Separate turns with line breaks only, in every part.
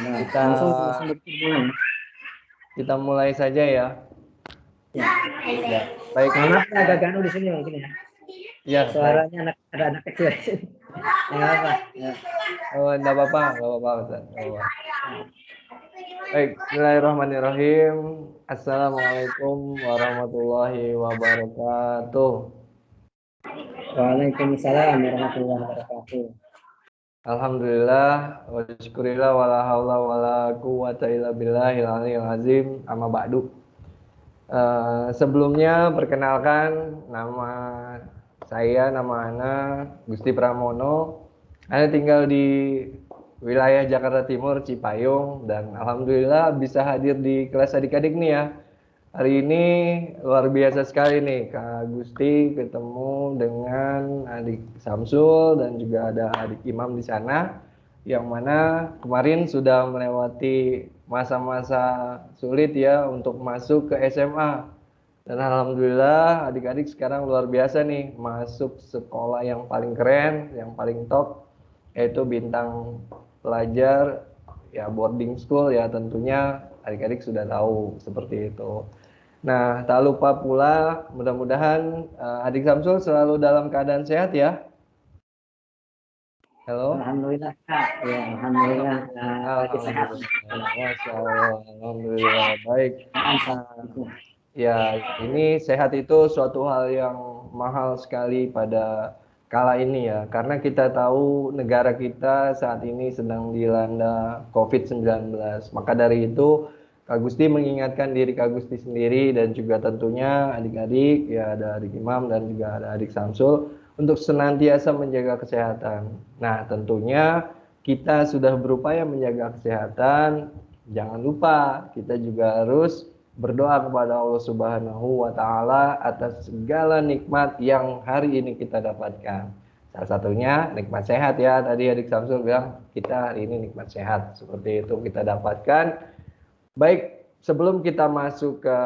Nah,
Kita
langsung mulai.
kita mulai saja ya.
Ya.
Ya, baik.
Maaf agak ganu di sini mungkin ya.
Ya,
Suaranya ada anak kecil di sini. Enggak apa. Ya.
Oh, enggak apa-apa, Ustaz. Baik, bismillahirrahmanirrahim. Assalamualaikum warahmatullahi wabarakatuh.
Waalaikumsalam warahmatullahi wabarakatuh.
Alhamdulillah wa syukurillah wala haula wala quwata illa billahil aliyil azim. Amma ba'du. Sebelumnya perkenalkan nama Ana Gusti Pramono. Ana tinggal di wilayah Jakarta Timur, Cipayung, dan alhamdulillah bisa hadir di kelas adik-adik nih ya. Hari ini luar biasa sekali nih Kak Gusti ketemu dengan adik Samsul dan juga ada adik Imam di sana, yang mana kemarin sudah melewati masa-masa sulit ya untuk masuk ke SMA. Dan alhamdulillah adik-adik sekarang luar biasa nih masuk sekolah yang paling keren, yang paling top, yaitu Bintang Pelajar ya, boarding school ya, tentunya adik-adik sudah tahu seperti itu. Nah, tak lupa pula mudah-mudahan adik Samsul selalu dalam keadaan sehat ya. Halo.
Alhamdulillah Kak. Ya, alhamdulillah lagi sehat.
Masya Allah, alhamdulillah baik. Ya, ini sehat itu suatu hal yang mahal sekali pada kala ini ya, karena kita tahu negara kita saat ini sedang dilanda COVID-19. Maka dari itu Kak Gusti mengingatkan diri Kak Gusti sendiri dan juga tentunya adik-adik, ya ada adik Imam dan juga ada adik Samsul, untuk senantiasa menjaga kesehatan. Nah, tentunya kita sudah berupaya menjaga kesehatan, jangan lupa kita juga harus berdoa kepada Allah Subhanahu wa Ta'ala atas segala nikmat yang hari ini kita dapatkan. Salah satunya nikmat sehat ya. Tadi adik Samsul bilang kita hari ini nikmat sehat. Seperti itu kita dapatkan. Baik, sebelum kita masuk ke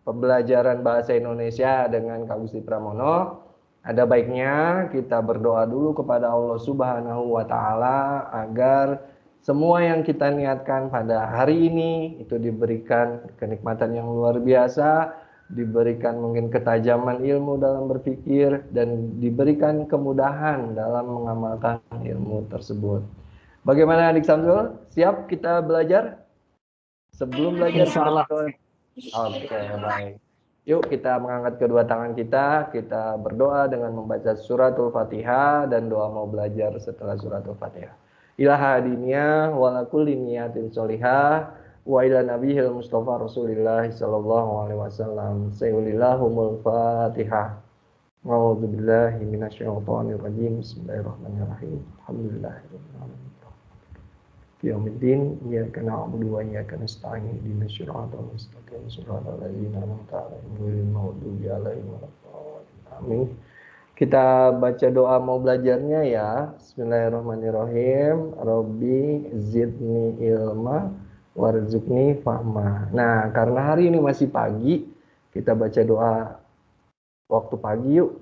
pembelajaran bahasa Indonesia dengan Kak Gusti Pramono, ada baiknya kita berdoa dulu kepada Allah Subhanahu wa Ta'ala agar semua yang kita niatkan pada hari ini itu diberikan kenikmatan yang luar biasa, diberikan mungkin ketajaman ilmu dalam berpikir, dan diberikan kemudahan dalam mengamalkan ilmu tersebut. Bagaimana adik Samsul? Siap kita belajar? Sebelum belajar, Oke, baik. Yuk kita mengangkat kedua tangan kita berdoa dengan membaca suratul Fatihah dan doa mau belajar setelah suratul Fatihah. Ilaha adinya wala kulli niyatin sholihah wa ila nabiyil mustafa Rasulillah sallallahu alaihi wasallam. Sayyidillahumul Fatihah. A'udzu billahi minasyaitonir rajim. Bismillahirrahmanirrahim. Alhamdulillahirabbil alamin. Yaumiddin, iyyaka na'budu wa iyyaka nasta'in, ihdinas siratal mustaqim, siratal ladzina an'amta 'alaihim ghairil maghdubi 'alaihim waladdallin. Amin. Kita baca doa mau belajarnya ya. Bismillahirrahmanirrahim. Rabbi zidni ilma warzuqni fahma. Nah, karena hari ini masih pagi, kita baca doa waktu pagi yuk.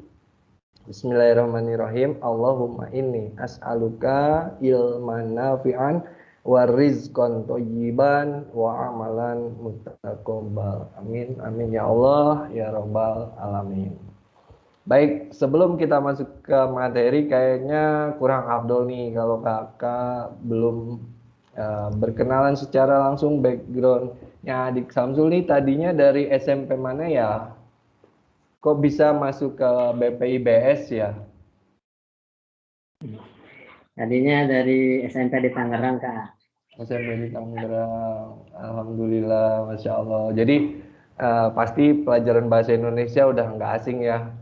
Bismillahirrahmanirrahim. Allahumma inni as'aluka ilman nafi'an wa rizqan thayyiban wa amalan mutaqabbal. Amin amin ya Allah ya rabbal alamin. Baik, sebelum kita masuk ke materi, kayaknya kurang afdol nih kalau kakak belum berkenalan secara langsung backgroundnya adik Samsul nih. Tadinya dari SMP mana ya? Kok bisa masuk ke BPIBS ya?
Tadinya dari SMP di Tangerang Kak.
SMP di Tangerang, alhamdulillah, masya Allah. Jadi pasti pelajaran bahasa Indonesia udah nggak asing ya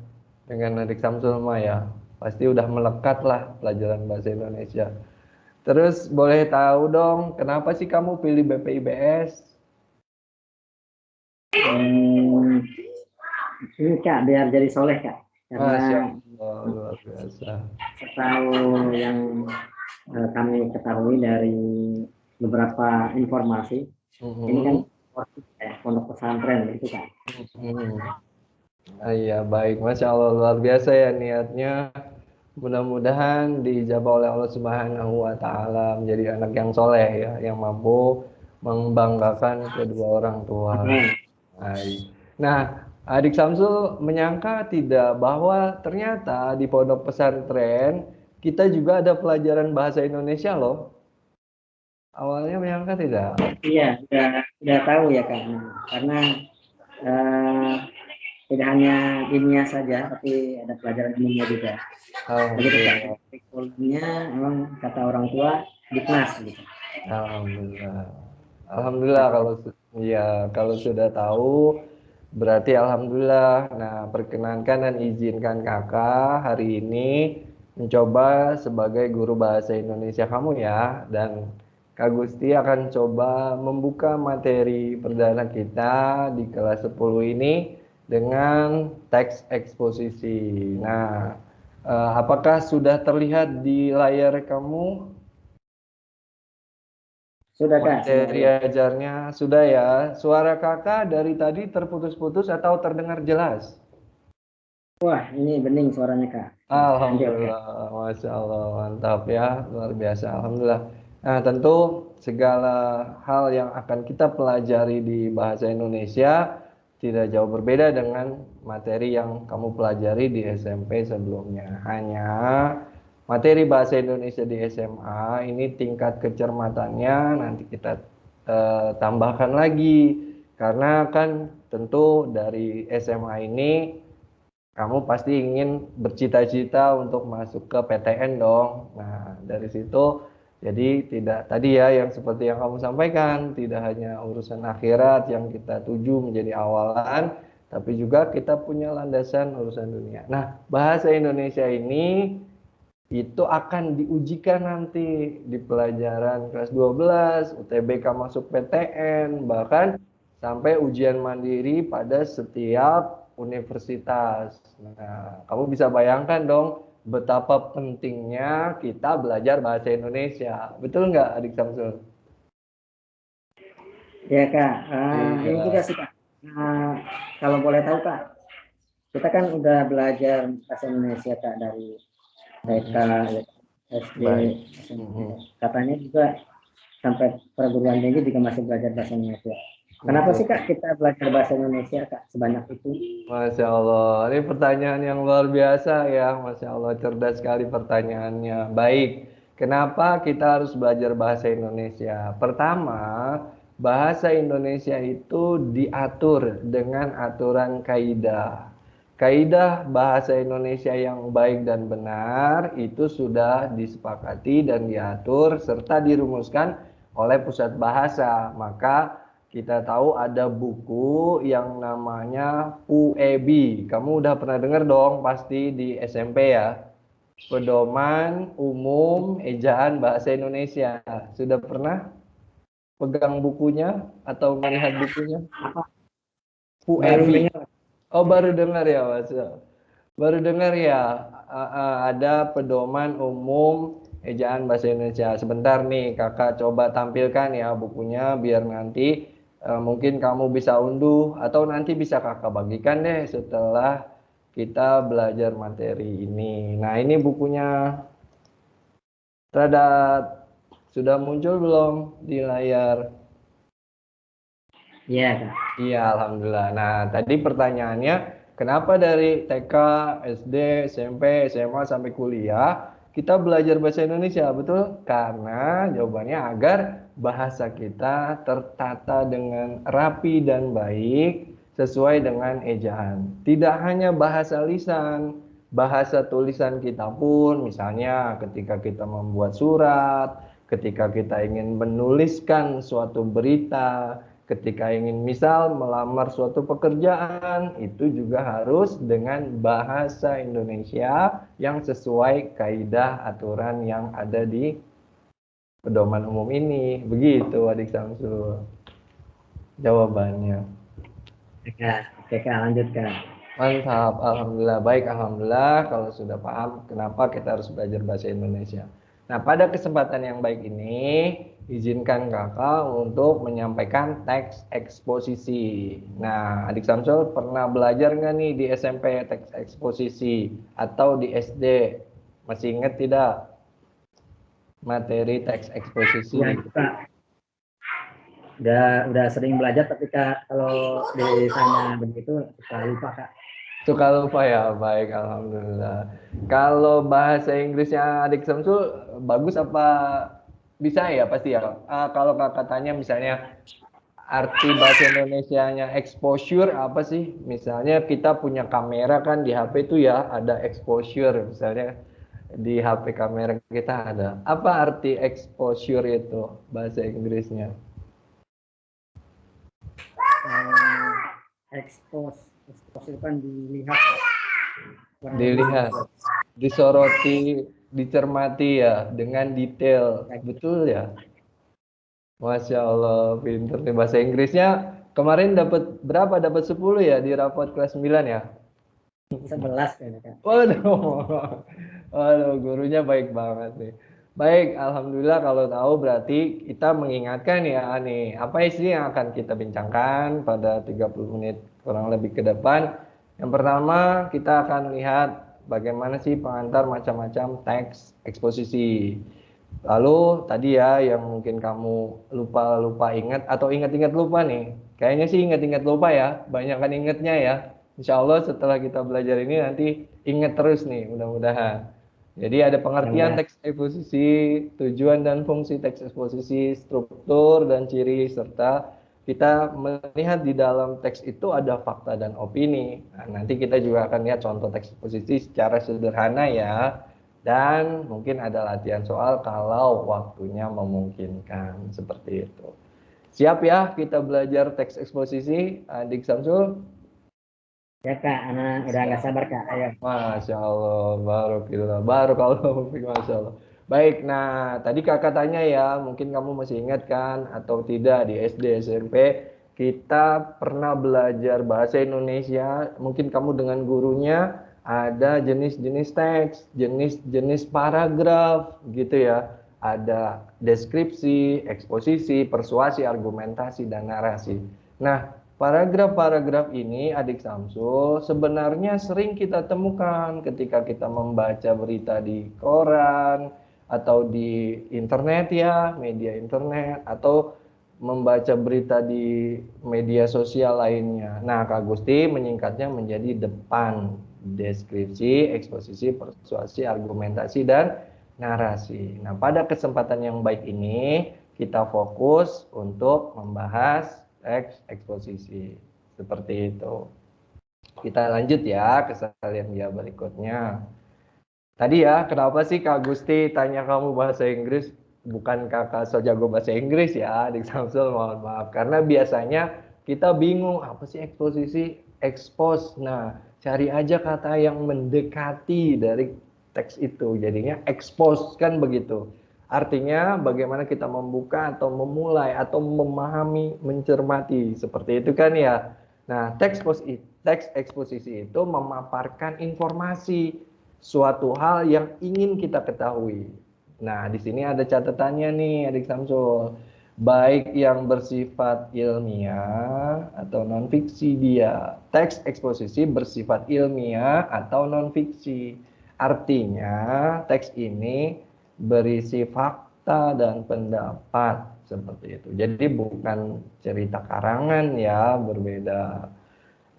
dengan adik Samsul mah ya. Pasti udah melekat lah pelajaran bahasa Indonesia. Terus boleh tahu dong, kenapa sih kamu pilih BPIBS?
Ini Kak, biar jadi soleh Kak.
Masya Allah, luar biasa.
Setahu yang kami ketahui dari beberapa informasi, ini kan pondok pesantren gitu Kak.
Iya baik, masya Allah luar biasa ya niatnya Mudah-mudahan dijabah oleh Allah Subhanahu wa Ta'ala menjadi anak yang soleh ya, yang mampu membanggakan kedua orang tua.
Amin.
Baik. Nah, Adik Samsul menyangka tidak bahwa ternyata di pondok pesantren kita juga ada pelajaran bahasa Indonesia loh. Awalnya menyangka tidak?
Iya, udah tahu ya Kak. Karena eh, tidak hanya ilmiah saja, tapi ada pelajaran umumnya juga. Begitu Kak.
Alhamdulillah.
Kurikulumnya memang kata orang tua dinas gitu.
Alhamdulillah. Alhamdulillah kalau sudah tahu berarti alhamdulillah. Nah, perkenankan dan izinkan Kakak hari ini mencoba sebagai guru bahasa Indonesia kamu ya, dan Kak Gusti akan coba membuka materi perdana kita di kelas 10 ini dengan teks eksposisi. Nah, apakah sudah terlihat di layar kamu
Sudah Kak, sudah
materi
ya.
ajarnya? Sudah ya. Suara Kakak dari tadi terputus-putus atau terdengar jelas?
Wah, ini bening suaranya Kak. Nanti oke.
Alhamdulillah, Masya Allah, mantap ya, luar biasa, Alhamdulillah. Nah, tentu segala hal yang akan kita pelajari di bahasa Indonesia tidak jauh berbeda dengan materi yang kamu pelajari di SMP sebelumnya. Hanya materi bahasa Indonesia di SMA ini tingkat kecermatannya nanti kita tambahkan lagi. Karena kan tentu dari SMA ini kamu pasti ingin bercita-cita untuk masuk ke PTN dong. Nah, dari situ jadi tidak tadi ya yang seperti yang kamu sampaikan, tidak hanya urusan akhirat yang kita tuju menjadi awalan, tapi juga kita punya landasan urusan dunia. Nah, bahasa Indonesia ini itu akan diujikan nanti di pelajaran kelas 12, UTBK masuk PTN, bahkan sampai ujian mandiri pada setiap universitas. Nah, kamu bisa bayangkan dong betapa pentingnya kita belajar bahasa Indonesia. Betul nggak, Adik Samsul?
Ya Kak, ini juga
Iya.
sih Kak. Kalau boleh tahu Kak, kita kan udah belajar bahasa Indonesia Kak dari TK, ya, SD,
Baik.
SMP. Katanya juga sampai perguruan tinggi juga masih belajar bahasa Indonesia. Kenapa sih
Betul.
Kak kita belajar bahasa Indonesia Kak sebanyak itu?
Masya Allah, ini pertanyaan yang luar biasa ya, Masya Allah, cerdas sekali pertanyaannya. Baik, kenapa kita harus belajar bahasa Indonesia? Pertama, bahasa Indonesia itu diatur dengan aturan kaidah. Kaidah bahasa Indonesia yang baik dan benar itu sudah disepakati dan diatur serta dirumuskan oleh pusat bahasa. Maka kita tahu ada buku yang namanya PUEB. Kamu udah pernah dengar dong pasti di SMP ya. Pedoman Umum Ejaan Bahasa Indonesia. Sudah pernah pegang bukunya atau melihat bukunya?
Baru
PUEB.
dengar.
Oh, baru dengar ya, Mas. Baru dengar ya. Ada Pedoman Umum Ejaan Bahasa Indonesia. Sebentar nih, Kakak coba tampilkan ya bukunya biar nanti mungkin kamu bisa unduh atau nanti bisa Kakak bagikan deh setelah kita belajar materi ini. Nah, ini bukunya. Rada sudah muncul belum di layar?
Iya Kak.
Iya, alhamdulillah. Nah, tadi pertanyaannya, kenapa dari TK, SD, SMP, SMA sampai kuliah kita belajar bahasa Indonesia? Betul? Karena jawabannya agar bahasa kita tertata dengan rapi dan baik sesuai dengan ejaan. Tidak hanya bahasa lisan, bahasa tulisan kita pun, misalnya ketika kita membuat surat, ketika kita ingin menuliskan suatu berita, ketika ingin misal melamar suatu pekerjaan, itu juga harus dengan bahasa Indonesia yang sesuai kaidah aturan yang ada di pedoman umum ini. Begitu, Adik Samsul. Jawabannya.
Oke Kak, oke Kak, lanjut Kak.
Mantap, alhamdulillah. Baik, alhamdulillah kalau sudah paham kenapa kita harus belajar bahasa Indonesia. Nah, pada kesempatan yang baik ini, izinkan kakak untuk menyampaikan teks eksposisi. Nah, Adik Samsul pernah belajar nggak nih di SMP teks eksposisi atau di SD? Masih ingat tidak materi teks eksposisi?
Ya, Kak. Udah sering belajar, tapi Kak, kalau ditanya begitu suka lupa, Kak.
Suka lupa ya, baik, alhamdulillah. Kalau bahasa Inggrisnya Adik Samsul bagus apa bisa ya? Pasti ya. Kalau kakak tanya misalnya arti bahasa Indonesianya exposure apa sih? Misalnya kita punya kamera kan di HP itu ya ada exposure, misalnya di HP kamera kita ada. Apa arti exposure itu bahasa Inggrisnya?
Expose itu kan dilihat, kurang lebih.
Dilihat, disoroti, dicermati ya dengan detail. Betul ya? Masya Allah, pinter nih bahasa Inggrisnya. Kemarin dapat berapa? Dapat 10 ya di rapot kelas 9 ya?
11 kayaknya, Kak.
Waduh, waduh, gurunya baik banget nih. Baik, alhamdulillah kalau tahu berarti kita mengingatkan ya nih, apa sih yang akan kita bincangkan pada 30 menit kurang lebih ke depan. Yang pertama, kita akan lihat bagaimana sih pengantar macam-macam teks eksposisi. Lalu tadi ya yang mungkin kamu lupa-lupa ingat atau ingat-ingat lupa nih. Kayaknya sih ingat-ingat lupa ya, banyak kan ingatnya ya. Insya Allah setelah kita belajar ini nanti ingat terus nih, mudah-mudahan. Jadi ada pengertian
Ya,
teks eksposisi, tujuan dan fungsi teks eksposisi, struktur dan ciri, serta kita melihat di dalam teks itu ada fakta dan opini. Nah, nanti kita juga akan lihat contoh teks eksposisi secara sederhana ya. Dan mungkin ada latihan soal kalau waktunya memungkinkan, seperti itu. Siap ya kita belajar teks eksposisi, Adik Samsul?
ya Kak, anak udah nggak sabar Kak. Ayo.
Masya Allah, baru kalau Masya Allah. Baik, nah tadi kakak tanya ya, mungkin kamu masih ingat kan atau tidak di SD, SMP, kita pernah belajar bahasa Indonesia, mungkin kamu dengan gurunya ada jenis-jenis teks, jenis-jenis paragraf gitu ya. Ada deskripsi, eksposisi, persuasi, argumentasi, dan narasi. Nah, paragraf-paragraf ini Adik Samsul sebenarnya sering kita temukan ketika kita membaca berita di koran atau di internet ya, media internet atau membaca berita di media sosial lainnya. Nah, Kak Gusti menyingkatnya menjadi depan, deskripsi, eksposisi, persuasi, argumentasi, dan narasi. Nah, pada kesempatan yang baik ini kita fokus untuk membahas teks eksposisi. Seperti itu. Kita lanjut ya ke sekalian dia berikutnya. Tadi ya, kenapa sih Kak Gusti tanya kamu bahasa Inggris? Bukan kakak so jago bahasa Inggris ya, Adik Samsul, mohon maaf. Karena biasanya kita bingung, apa sih eksposisi? Expose. Nah, cari aja kata yang mendekati dari teks itu. Jadinya expose, kan begitu. Artinya bagaimana kita membuka atau memulai atau memahami, mencermati. Seperti itu kan ya. Nah, teks eksposisi itu memaparkan informasi suatu hal yang ingin kita ketahui. Nah, di sini ada catatannya nih, Adik Samsul. Baik yang bersifat ilmiah atau non-fiksi dia. Teks eksposisi bersifat ilmiah atau non-fiksi. Artinya, teks ini berisi fakta dan pendapat seperti itu. Jadi bukan cerita karangan ya, berbeda.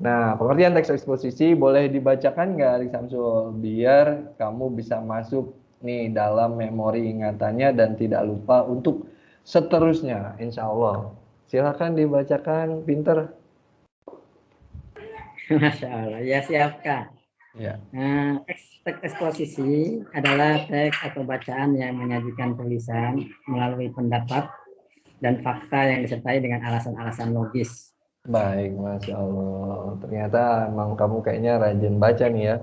Nah, pengertian teks eksposisi boleh dibacakan nggak, Adik Samsul? Biar kamu bisa masuk nih dalam memori ingatannya dan tidak lupa untuk seterusnya, insya Allah. Silakan dibacakan, pinter.
Masya Allah. Ya siap Kak.
Ya.
Nah, teks eksposisi adalah teks atau bacaan yang menyajikan tulisan melalui pendapat dan fakta yang disertai dengan alasan-alasan logis.
Baik, Masya Allah. Ternyata emang kamu kayaknya rajin baca nih ya.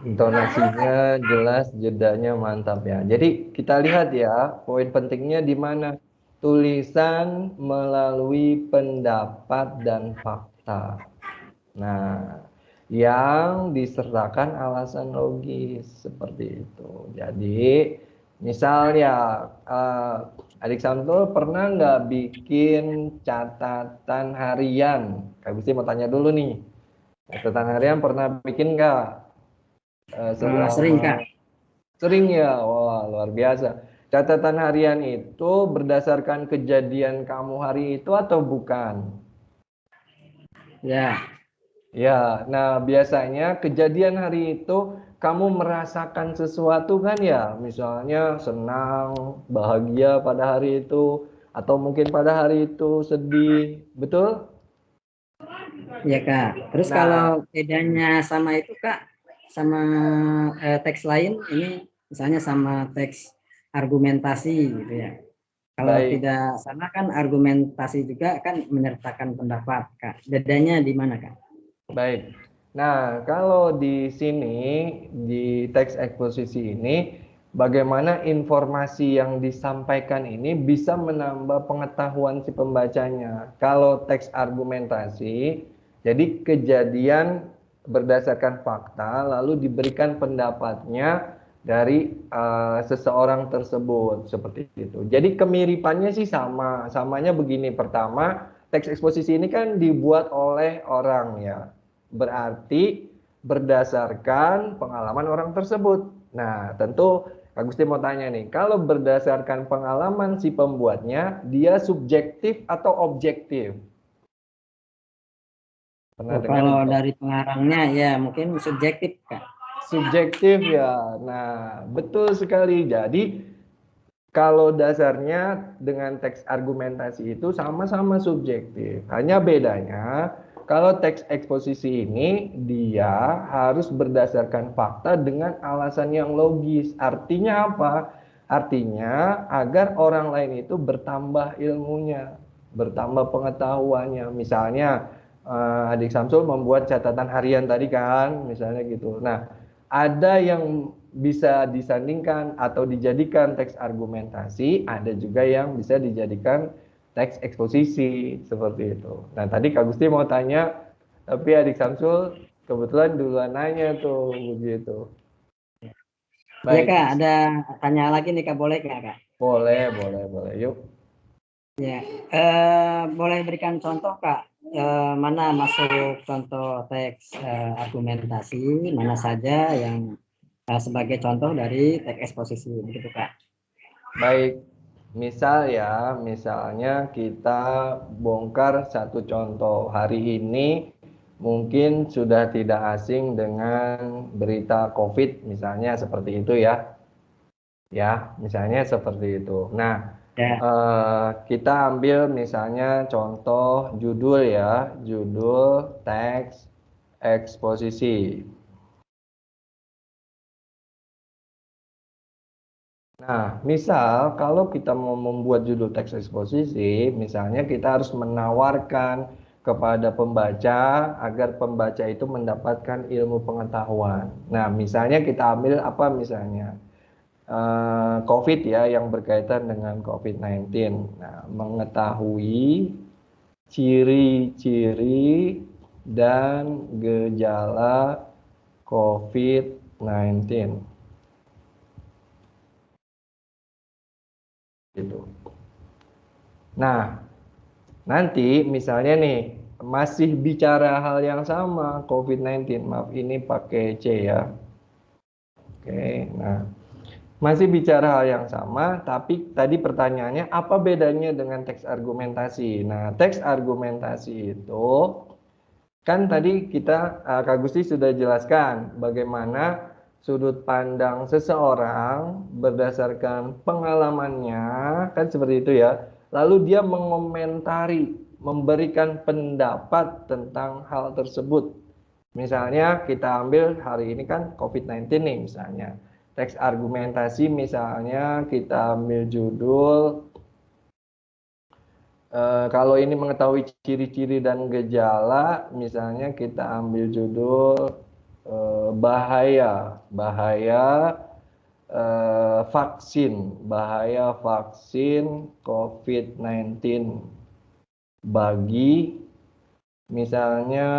Intonasinya jelas, jedanya mantap ya. Jadi kita lihat ya, poin pentingnya di mana tulisan melalui pendapat dan fakta. Nah, yang disertakan alasan logis seperti itu. Jadi, misalnya Adik Samsul pernah nggak bikin catatan harian? Kak Gusti mau tanya dulu nih. Catatan harian pernah bikin nggak?
Sering
Selama
Kak.
Sering ya, wah luar biasa. Catatan harian itu berdasarkan kejadian kamu hari itu atau bukan?
Ya,
Ya, nah biasanya kejadian hari itu kamu merasakan sesuatu kan ya, misalnya senang, bahagia pada hari itu, atau mungkin pada hari itu sedih, betul?
ya Kak. Terus kalau
Nah,
bedanya sama itu Kak, sama teks lain ini misalnya sama teks argumentasi gitu ya. Kalau
baik,
tidak sama kan argumentasi juga kan menyertakan pendapat Kak. Bedanya di mana Kak?
baik. Nah, kalau di sini, di teks eksposisi ini, bagaimana informasi yang disampaikan ini bisa menambah pengetahuan si pembacanya. Kalau teks argumentasi, jadi kejadian berdasarkan fakta, lalu diberikan pendapatnya dari seseorang tersebut, seperti itu. Jadi kemiripannya sih sama, samanya begini. Pertama, teks eksposisi ini kan dibuat oleh orang ya, berarti berdasarkan pengalaman orang tersebut. Nah, tentu Kak Gusti mau tanya nih, kalau berdasarkan pengalaman si pembuatnya, dia subjektif atau objektif? Pernah
Oh,
dengar
kalau
nggak?
dari pengarangnya ya mungkin subjektif Kak.
Subjektif ya. Nah, betul sekali. Jadi kalau dasarnya dengan teks argumentasi itu sama-sama subjektif. Hanya bedanya kalau teks eksposisi ini dia harus berdasarkan fakta dengan alasan yang logis. Artinya apa? Artinya agar orang lain itu bertambah ilmunya, bertambah pengetahuannya. Misalnya Adik Samsul membuat catatan harian tadi kan, misalnya gitu. Nah, ada yang bisa disandingkan atau dijadikan teks argumentasi, ada juga yang bisa dijadikan teks eksposisi seperti itu. Nah, tadi Kak Gusti mau tanya, tapi Adik Samsul kebetulan duluan nanya tuh begitu.
Iya
Baik,
Kak, ada tanya lagi nih Kak, boleh nggak Kak?
boleh, boleh, boleh. Yuk.
Ya, boleh berikan contoh Kak, mana masuk contoh teks argumentasi, mana saja yang sebagai contoh dari teks eksposisi, begitu Kak.
Baik, misal ya, misalnya kita bongkar satu contoh. Hari ini mungkin sudah tidak asing dengan berita COVID, misalnya seperti itu ya. Ya, misalnya seperti itu. Nah,
Ya,
kita ambil misalnya contoh judul ya, judul teks eksposisi. Nah, misal kalau kita mau membuat judul teks eksposisi, misalnya kita harus menawarkan kepada pembaca agar pembaca itu mendapatkan ilmu pengetahuan. Nah, misalnya kita ambil apa misalnya? COVID ya yang berkaitan dengan COVID-19. Nah, mengetahui ciri-ciri dan gejala COVID-19 gitu. Nah, nanti misalnya nih masih bicara hal yang sama COVID-19, maaf ini pakai C ya. Oke, nah masih bicara hal yang sama, tapi tadi pertanyaannya apa bedanya dengan teks argumentasi? Nah, teks argumentasi itu kan tadi kita Kak Gusti sudah jelaskan bagaimana sudut pandang seseorang berdasarkan pengalamannya, kan seperti itu ya. Lalu dia mengomentari, memberikan pendapat tentang hal tersebut. Misalnya kita ambil hari ini kan COVID-19 nih misalnya. Teks argumentasi misalnya kita ambil judul kalau ini mengetahui ciri-ciri dan gejala, misalnya kita ambil judul bahaya, bahaya vaksin, bahaya vaksin COVID-19 bagi misalnya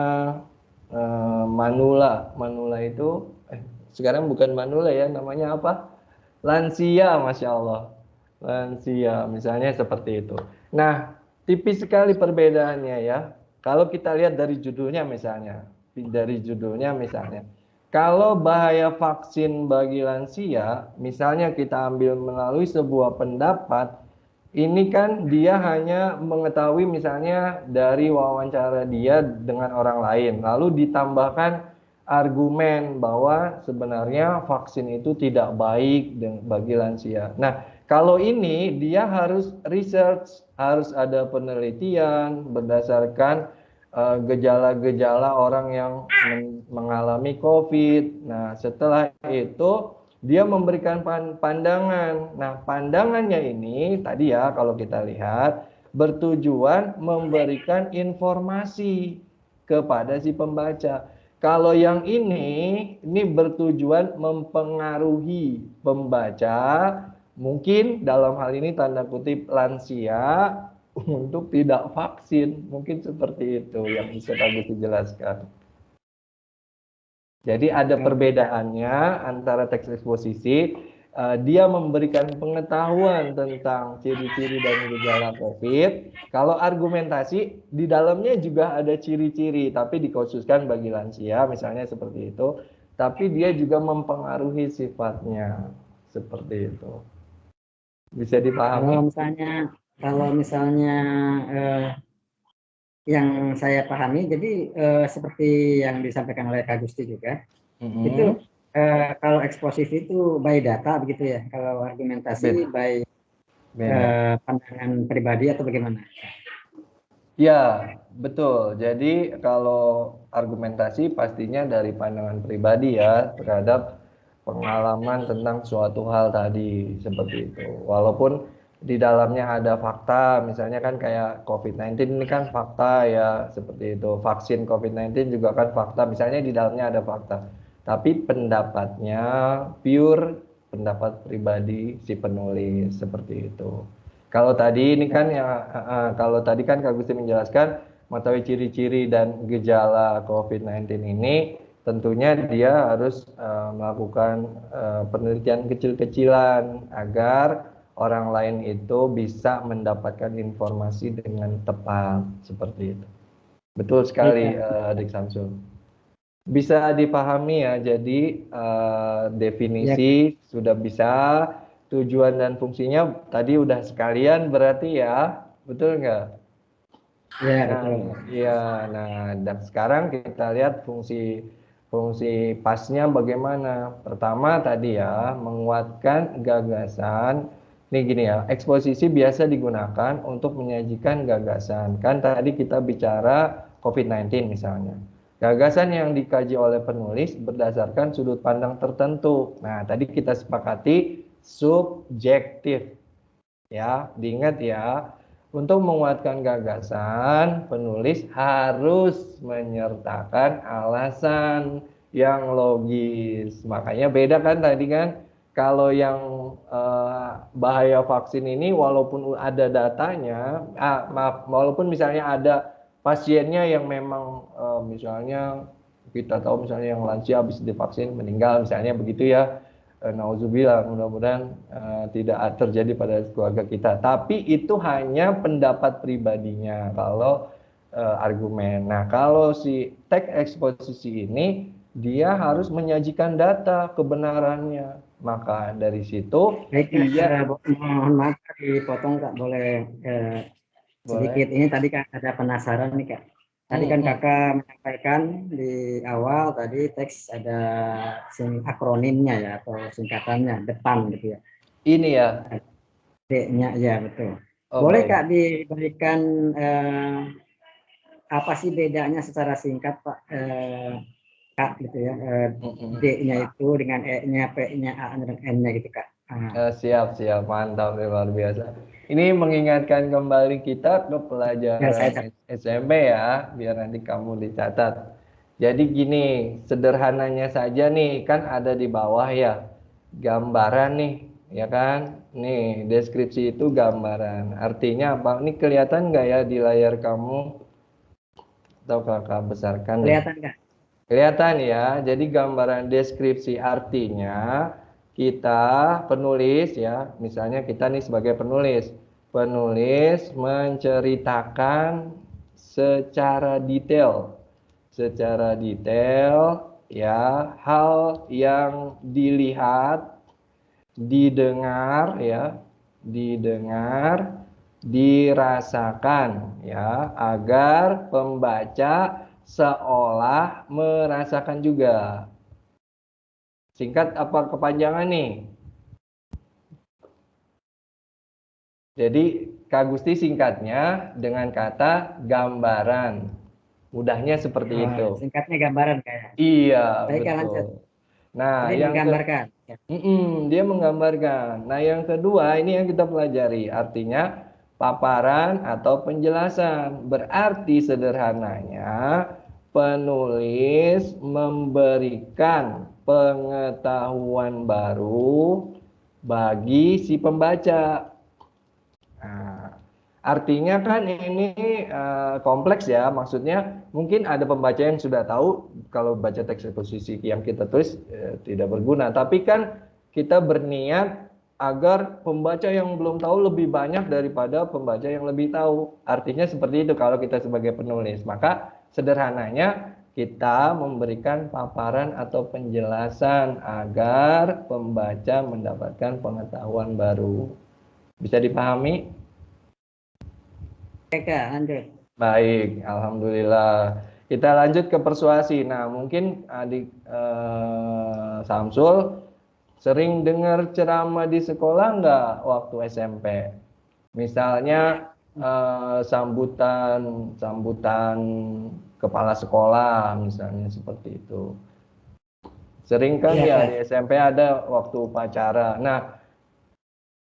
manula, manula itu sekarang bukan manula ya, namanya apa? Lansia, masya Allah, lansia, misalnya seperti itu. Nah, tipis sekali perbedaannya ya. Kalau kita lihat dari judulnya misalnya, dari judulnya misalnya, Kalau bahaya vaksin bagi lansia, misalnya kita ambil melalui sebuah pendapat, ini kan dia hanya mengetahui misalnya dari wawancara dia dengan orang lain, lalu ditambahkan argumen bahwa sebenarnya vaksin itu tidak baik bagi lansia. Nah, kalau ini dia harus research, harus ada penelitian berdasarkan gejala-gejala orang yang mengalami COVID. Nah, setelah itu dia memberikan pandangan. Nah, pandangannya ini tadi ya kalau kita lihat bertujuan memberikan informasi kepada si pembaca. Kalau yang ini bertujuan mempengaruhi pembaca, mungkin dalam hal ini tanda kutip lansia untuk tidak vaksin, mungkin seperti itu yang bisa Agus jelaskan. Jadi ada perbedaannya antara teks eksposisi, dia memberikan pengetahuan tentang ciri-ciri dan gejala COVID. Kalau argumentasi di dalamnya juga ada ciri-ciri, tapi dikhususkan bagi lansia, misalnya seperti itu. Tapi dia juga mempengaruhi sifatnya, seperti itu. Bisa dipahami.
Kalau misalnya yang saya pahami, jadi seperti yang disampaikan oleh Kak Gusti juga, itu kalau eksposisi itu by data begitu ya, kalau argumentasi by pandangan pribadi atau bagaimana?
Ya, betul. Jadi kalau argumentasi pastinya dari pandangan pribadi ya terhadap pengalaman tentang suatu hal tadi seperti itu. Walaupun di dalamnya ada fakta, misalnya kan kayak COVID-19 ini kan fakta ya seperti itu. Vaksin COVID-19 juga kan fakta, misalnya di dalamnya ada fakta. Tapi pendapatnya pure pendapat pribadi si penulis seperti itu. Kalau tadi ini kan ya, kalau tadi kan Kak Gusti menjelaskan mengetahui ciri-ciri dan gejala COVID-19 ini, tentunya dia harus melakukan penelitian kecil-kecilan agar orang lain itu bisa mendapatkan informasi dengan tepat seperti itu. Betul sekali, Adik Samsul. Bisa dipahami ya, jadi definisi sudah bisa. Tujuan dan fungsinya tadi udah sekalian berarti ya, betul nggak?
Ya, betul.
Iya, nah dan sekarang kita lihat fungsi pasnya bagaimana. Pertama tadi ya, menguatkan gagasan. Ini gini ya, eksposisi biasa digunakan untuk menyajikan gagasan. Kan tadi kita bicara COVID-19 misalnya. Gagasan yang dikaji oleh penulis berdasarkan sudut pandang tertentu. Nah, tadi kita sepakati subjektif. Ya, diingat ya. Untuk menguatkan gagasan, penulis harus menyertakan alasan yang logis. Makanya beda kan tadi kan, kalau yang bahaya vaksin ini walaupun ada datanya, walaupun misalnya ada pasiennya yang memang misalnya kita tahu misalnya yang lansia habis divaksin meninggal misalnya begitu ya. Nauzubillah, mudah-mudahan tidak terjadi pada keluarga kita. Tapi itu hanya pendapat pribadinya kalau argumen. Nah, kalau si teks eksposisi ini dia harus menyajikan data kebenarannya. Maka dari situ
mohon maaf dipotong Kak, boleh sedikit. Ini tadi Kak ada penasaran nih Kak. Tadi kan Kakak menyampaikan di awal tadi teks ada akronimnya ya atau singkatannya depan gitu ya.
Ini ya.
D-nya ya betul. Boleh Kak diberikan apa sih bedanya secara singkat Pak Kak gitu ya. D-nya itu dengan E-nya, P-nya, A-nya dan N-nya gitu Kak.
Siap, mantap, luar biasa. Ini mengingatkan kembali kita ke pelajaran SMP ya, biar nanti kamu dicatat. Jadi gini, sederhananya saja nih, kan ada di bawah ya, gambaran nih, ya kan? Nih, deskripsi itu gambaran. Artinya apa? Ini kelihatan nggak ya di layar kamu? Atau kakak besarkan?
Kelihatan nggak?
Kelihatan ya, jadi gambaran deskripsi artinya, kita penulis ya, misalnya kita nih sebagai penulis menceritakan secara detail ya, hal yang dilihat, didengar ya, didengar, dirasakan ya, agar pembaca seolah merasakan juga. Singkat apa kepanjangan nih? Jadi Kak Gusti singkatnya dengan kata gambaran. Mudahnya seperti
Oh,
itu.
singkatnya gambaran kayak.
Iya,
Baik, Kak, lanjut.
betul. Nah,
Jadi
yang ke
menggambarkan. Ya.
dia menggambarkan. Nah, yang kedua ini yang kita pelajari, artinya paparan atau penjelasan. Berarti sederhananya penulis memberikan pengetahuan baru bagi si pembaca. Nah, artinya kan ini kompleks ya, maksudnya mungkin ada pembaca yang sudah tahu kalau baca teks eksposisi yang kita tulis tidak berguna, tapi kan kita berniat agar pembaca yang belum tahu lebih banyak daripada pembaca yang lebih tahu. Artinya seperti itu kalau kita sebagai penulis. Maka sederhananya kita memberikan paparan atau penjelasan agar pembaca mendapatkan pengetahuan baru. Bisa dipahami?
Oke, Kak, lanjut.
Baik, alhamdulillah. Kita lanjut ke persuasi. Nah, mungkin adik Samsul sering dengar ceramah di sekolah nggak waktu SMP? Misalnya sambutan sambutan kepala sekolah, misalnya seperti itu. Sering kan
Iya,
ya
Kak.
di SMP ada waktu upacara. Nah,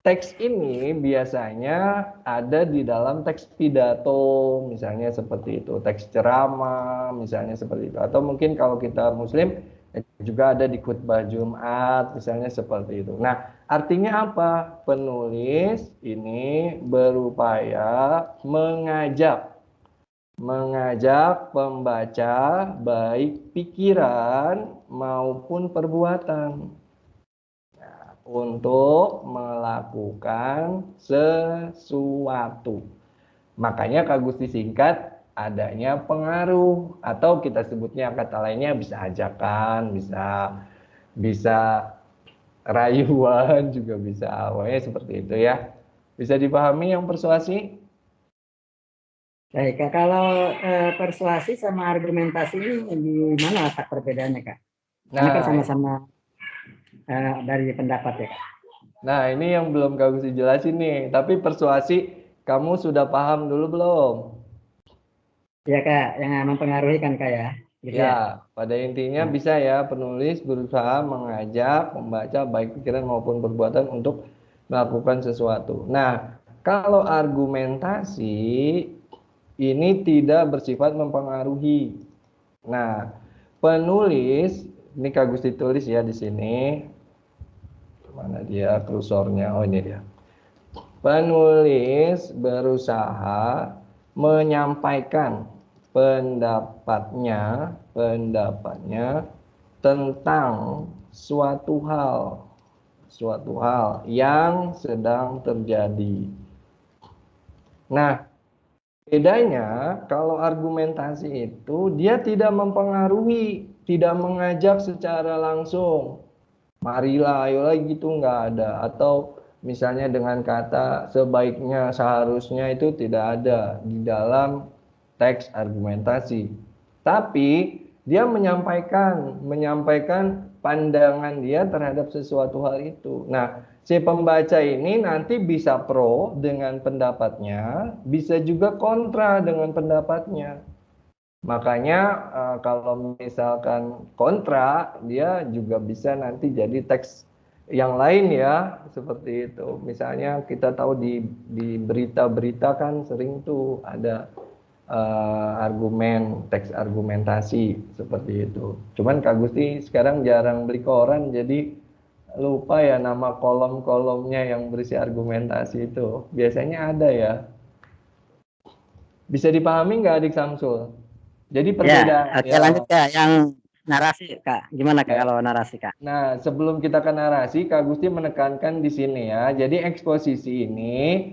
teks ini biasanya ada di dalam teks pidato, misalnya seperti itu, teks ceramah, misalnya seperti itu. Atau mungkin kalau kita Muslim juga ada di khutbah Jumat, misalnya seperti itu. Nah, artinya apa? Penulis ini berupaya mengajak pembaca baik pikiran maupun perbuatan untuk melakukan sesuatu. Makanya Kak Gusti singkat adanya pengaruh atau kita sebutnya kata lainnya bisa ajakan, bisa bisa rayuan juga bisa awalnya seperti itu ya. Bisa dipahami yang persuasi?
Baik, Kak. Kalau persuasi sama argumentasi ini di mana letak perbedaannya, Kak? Karena kan
Nah,
sama-sama dari pendapat ya, Kak.
nah ini yang belum Kak Gusti jelasin nih. Tapi persuasi kamu sudah paham dulu belum?
Iya, Kak, yang mempengaruhi kan, Kak, ya. Gitu ya.
Ya, pada intinya
Nah,
bisa ya penulis berusaha mengajak pembaca baik pikiran maupun perbuatan untuk melakukan sesuatu. Nah, kalau argumentasi ini tidak bersifat mempengaruhi. Nah, penulis ini Kak Gusti tulis ya di sini. Mana dia kursornya? Oh, ini dia. Penulis berusaha menyampaikan pendapatnya tentang suatu hal yang sedang terjadi. Nah, bedanya kalau argumentasi itu dia tidak mempengaruhi, tidak mengajak secara langsung. Marilah, ayolah gitu nggak ada. Atau misalnya dengan kata sebaiknya, seharusnya itu tidak ada di dalam teks argumentasi. Tapi dia menyampaikan pandangan dia terhadap sesuatu hal itu. Nah, si pembaca ini nanti bisa pro dengan pendapatnya, bisa juga kontra dengan pendapatnya. Makanya kalau misalkan kontra, dia juga bisa nanti jadi teks yang lain ya, seperti itu. Misalnya kita tahu di berita-berita kan sering tuh ada argumen, teks argumentasi seperti itu. Cuman Kak Gusti sekarang jarang beli koran, jadi lupa ya nama kolom-kolomnya yang berisi argumentasi itu. Biasanya ada ya. Bisa dipahami nggak Adik Samsul? Jadi
ya,
perbedaan
oke,
ya.
lanjut, Kak. Yang narasi, Kak. Gimana, Kak,
Ya.
kalau narasi, Kak?
Nah, sebelum kita ke narasi, Kak Gusti menekankan di sini ya. Jadi eksposisi ini,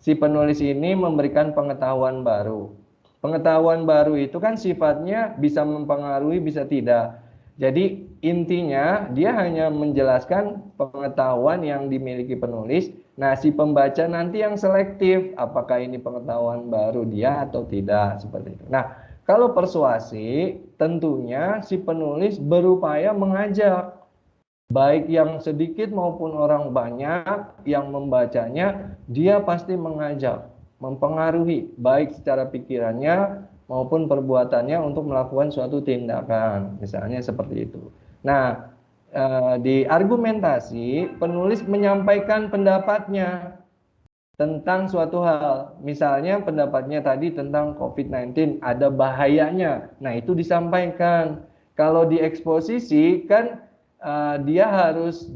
si penulis ini memberikan pengetahuan baru. Pengetahuan baru itu kan sifatnya bisa mempengaruhi, bisa tidak. Jadi intinya dia hanya menjelaskan pengetahuan yang dimiliki penulis. Nah, si pembaca nanti yang selektif apakah ini pengetahuan baru dia atau tidak seperti itu. Nah, kalau persuasi tentunya si penulis berupaya mengajak baik yang sedikit maupun orang banyak yang membacanya, dia pasti mengajak, mempengaruhi baik secara pikirannya maupun perbuatannya untuk melakukan suatu tindakan, misalnya seperti itu. Nah, di argumentasi penulis menyampaikan pendapatnya tentang suatu hal. Misalnya pendapatnya tadi tentang COVID-19 ada bahayanya. Nah, itu disampaikan. Kalau di eksposisi kan dia harus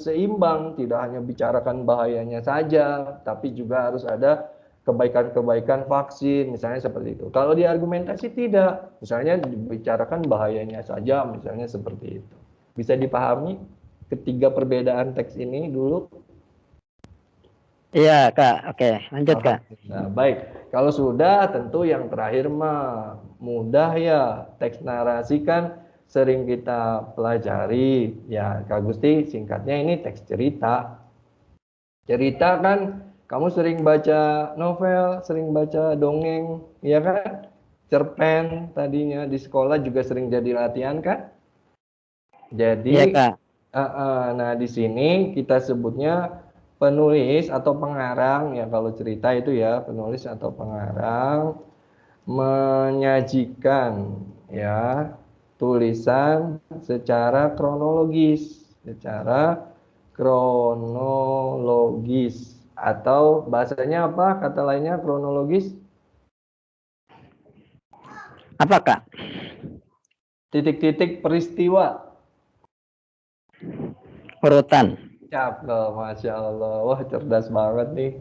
seimbang, tidak hanya bicarakan bahayanya saja, tapi juga harus ada kebaikan-kebaikan vaksin, misalnya seperti itu. Kalau di argumentasi tidak, misalnya dibicarakan bahayanya saja, misalnya seperti itu. Bisa dipahami ketiga perbedaan teks ini dulu?
Iya, Kak. Oke, lanjut, Kak.
Alhamdulillah. Baik, kalau sudah tentu yang terakhir mah mudah ya. Teks narasi kan sering kita pelajari. Ya, Kak Gusti singkatnya ini teks cerita. Cerita kan kamu sering baca novel, sering baca dongeng, ya kan? Cerpen tadinya di sekolah juga sering jadi latihan kan?
Iya,
Jadi,
Kak.
nah di sini kita sebutnya penulis atau pengarang ya kalau cerita itu ya penulis atau pengarang menyajikan ya tulisan secara kronologis atau bahasanya apa kata lainnya kronologis
Apa, Kak?
titik-titik peristiwa.
Urutan.
Cakep, Masya Allah. Wah, cerdas banget nih.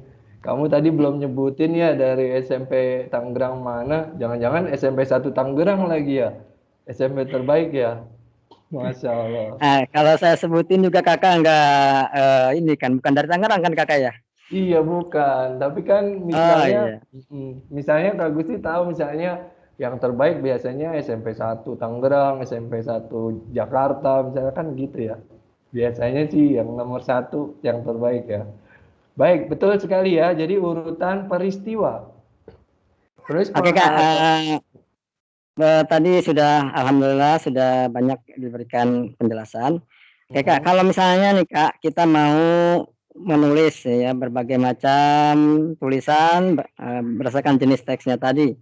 Kamu tadi belum nyebutin ya dari SMP Tangerang mana? Jangan-jangan SMP 1 Tangerang lagi ya? SMP terbaik ya? Masya Allah.
Kalau saya sebutin juga Kakak nggak ini kan, bukan dari Tangerang kan Kakak ya?
Iya, bukan. Tapi kan
Oh
misalnya,
iya.
misalnya Kak Gusti tahu misalnya yang terbaik biasanya SMP 1 Tangerang, SMP 1 Jakarta, misalnya kan gitu ya. Biasanya sih yang nomor satu yang terbaik ya. Baik, betul sekali ya. Jadi urutan peristiwa. Terus
Oke Kak, tadi sudah Alhamdulillah sudah banyak diberikan penjelasan. Oke Kak, kalau misalnya nih Kak, kita mau menulis ya berbagai macam tulisan berdasarkan jenis teksnya tadi.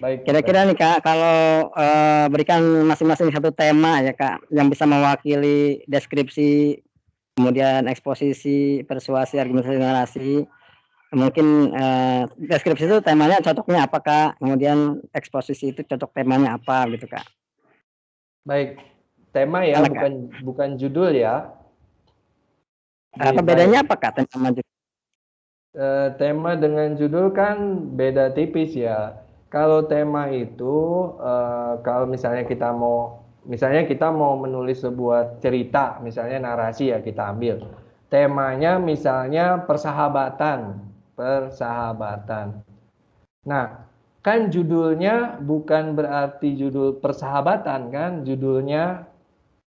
baik, baik.
Kira-kira nih Kak, kalau berikan masing-masing satu tema ya Kak, yang bisa mewakili deskripsi, kemudian eksposisi, persuasi, argumentasi, narasi. Mungkin deskripsi itu temanya cocoknya apa Kak, kemudian eksposisi itu cocok temanya apa gitu Kak.
Baik. Tema ya,
Mana Kak?
bukan bukan judul ya.
Apa
Baik.
bedanya apa Kak tema
Tema dengan judul kan beda tipis ya. Kalau tema itu, kalau misalnya kita mau menulis sebuah cerita, misalnya narasi ya kita ambil. Temanya misalnya persahabatan, persahabatan. Nah, kan judulnya bukan berarti judul persahabatan kan, judulnya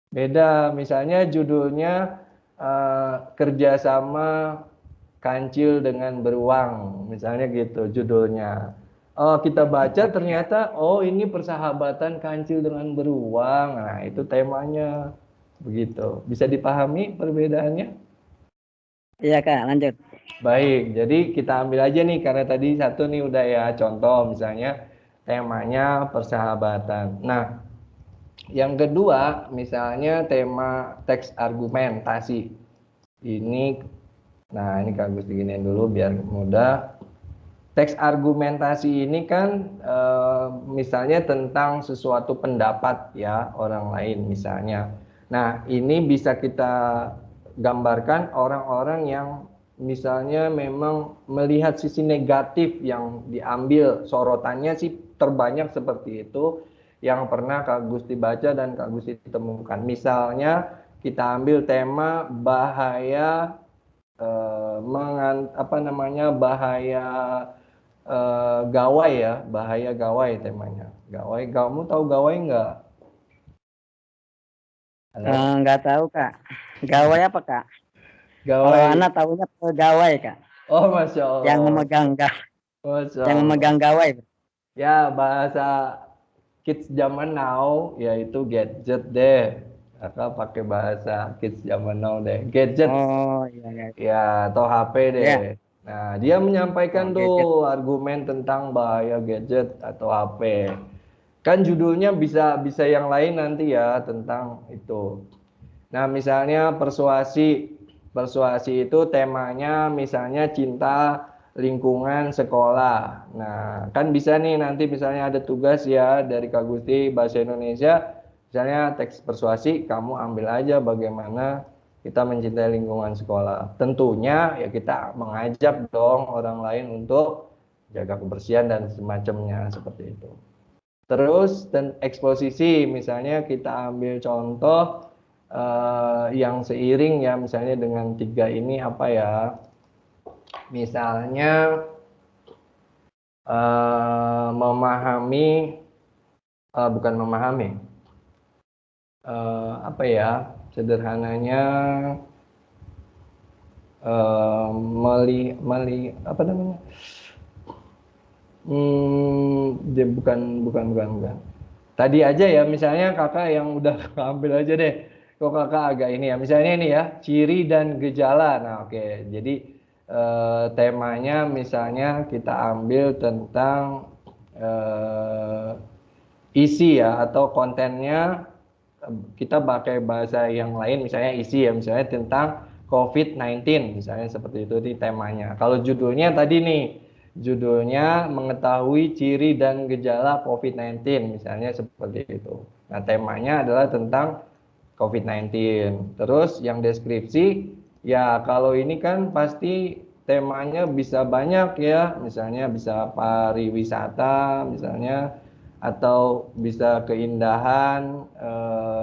beda. Misalnya judulnya kerjasama kancil dengan beruang, misalnya gitu judulnya. Oh, kita baca ternyata, oh ini persahabatan kancil dengan beruang. Nah, itu temanya. Begitu. Bisa dipahami perbedaannya?
Iya Kak, lanjut.
Baik, jadi kita ambil aja nih karena tadi satu nih udah ya contoh misalnya temanya persahabatan. Nah, yang kedua misalnya tema teks argumentasi. Ini nah ini Kak Gus diginiin dulu biar mudah. Teks argumentasi ini kan misalnya tentang sesuatu pendapat ya orang lain misalnya. Nah, ini bisa kita gambarkan orang-orang yang misalnya memang melihat sisi negatif yang diambil sorotannya sih terbanyak seperti itu yang pernah Kak Gusti baca dan Kak Gusti temukan. Misalnya kita ambil tema bahaya bahaya gawai ya, bahaya gawai temanya. Gawai, kamu tahu gawai nggak? Halo?
Nggak tahu Kak. Gawai apa Kak? Kalau
Gawai.
anak tahunya pegawai Kak.
Oh, Masya
Yang
Allah.
memegang
Masya
yang
Allah.
memegang gawai.
Ya, bahasa kids zaman now yaitu gadget deh. Kakak pakai bahasa kids zaman now deh. Gadget
Oh iya iya.
ya atau HP deh.
Ya.
Nah, dia menyampaikan
Oh gadget.
tuh argumen tentang bahaya gadget atau HP. Kan judulnya bisa bisa yang lain nanti ya tentang itu. Nah, misalnya persuasi. Persuasi itu temanya misalnya cinta lingkungan sekolah. Nah, kan bisa nih nanti misalnya ada tugas ya dari Kak Gusti Bahasa Indonesia. Misalnya teks persuasi, kamu ambil aja bagaimana kita mencintai lingkungan sekolah. Tentunya ya kita mengajak dong orang lain untuk jaga kebersihan dan semacamnya seperti itu. Terus dan eksposisi, misalnya kita ambil contoh yang seiring ya, misalnya dengan tiga ini apa ya? Misalnya memahami, bukan memahami, apa ya? Sederhananya apa namanya? Dia bukan. Tadi aja ya, misalnya kakak yang udah ambil aja deh. Kok kakak agak ini ya, misalnya ini ya, ciri dan gejala. Nah, oke. Jadi temanya misalnya kita ambil tentang eh, isi ya atau kontennya kita pakai bahasa yang lain, misalnya isi ya, misalnya tentang COVID-19 misalnya seperti itu di temanya. Kalau judulnya tadi nih, judulnya mengetahui ciri dan gejala COVID-19 misalnya seperti itu. Nah, temanya adalah tentang COVID-19. Terus yang deskripsi ya, kalau ini kan pasti temanya bisa banyak ya, misalnya bisa pariwisata misalnya, atau bisa keindahan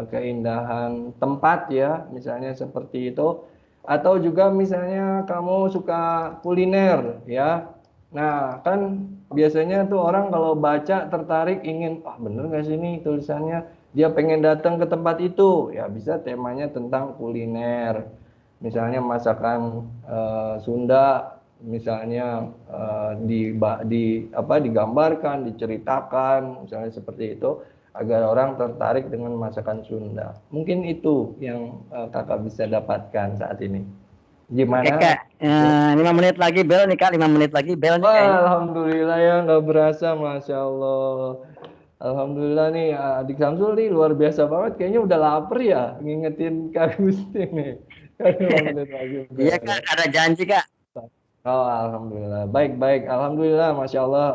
keindahan tempat ya misalnya seperti itu, atau juga misalnya kamu suka kuliner ya. Nah, kan biasanya tuh orang kalau baca tertarik ingin, ah bener nggak sih ini tulisannya, dia pengen datang ke tempat itu ya, bisa temanya tentang kuliner, misalnya masakan Sunda misalnya digambarkan, diceritakan misalnya seperti itu agar orang tertarik dengan masakan Sunda. Mungkin itu yang kakak bisa dapatkan saat ini.
Oke
Gimana?
Kak. 5 menit lagi bel nih Kak. 5 menit lagi bel nih
Wah,
kayaknya.
alhamdulillah ya, nggak berasa, masya Allah. Alhamdulillah nih, adik Samsul nih luar biasa banget. Kayaknya udah lapar ya, ngingetin Kak Gusti nih. Kan 5 menit lagi
Iya Kak.
udah.
Ada janji Kak.
Oh, alhamdulillah. Baik, baik. Alhamdulillah, masya Allah.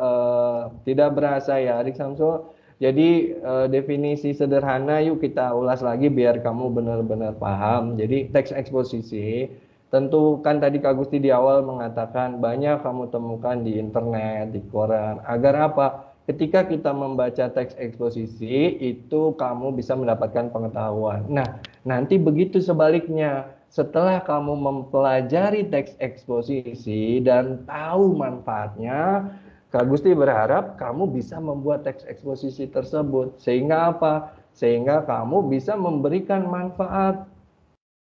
Tidak berasa ya, adik Samsul. Jadi definisi sederhana, yuk kita ulas lagi biar kamu benar-benar paham. Jadi teks eksposisi, tentu kan tadi Kak Gusti di awal mengatakan banyak kamu temukan di internet, di koran. Agar apa? Ketika kita membaca teks eksposisi, itu kamu bisa mendapatkan pengetahuan. Nah, nanti begitu sebaliknya. Setelah kamu mempelajari teks eksposisi dan tahu manfaatnya, Kak Gusti berharap kamu bisa membuat teks eksposisi tersebut. Sehingga apa? Sehingga kamu bisa memberikan manfaat